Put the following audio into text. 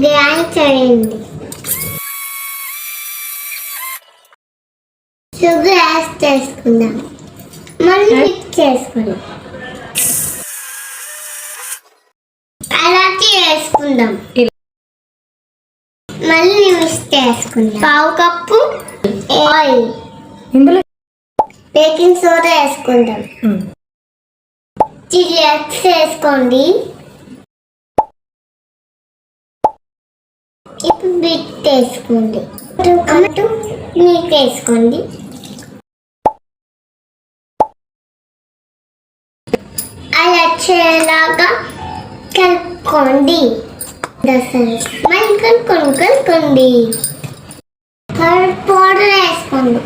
Grind చేయండి. Sugar add చేసుకుందాం. మళ్ళీ మిక్స్ చేసుకుందాం. అలాగే వేసుకుందాం. మళ్ళీ మిక్స్ చేసుకుందాం. పావు కప్పు ఆయిల్, ఇందులో బేకింగ్ సోడా వేసుకుందాం. చిల్లీ ఎగ్స్ వేసుకోండి. ఇప్పుడు బిట్ వేసుకోండి. టమాటో నీకు వేసుకోండి. అలా వచ్చేలాగా కలుపుకోండి. మళ్ళీ కలుపుకోండి. పౌడర్ వేసుకోండి.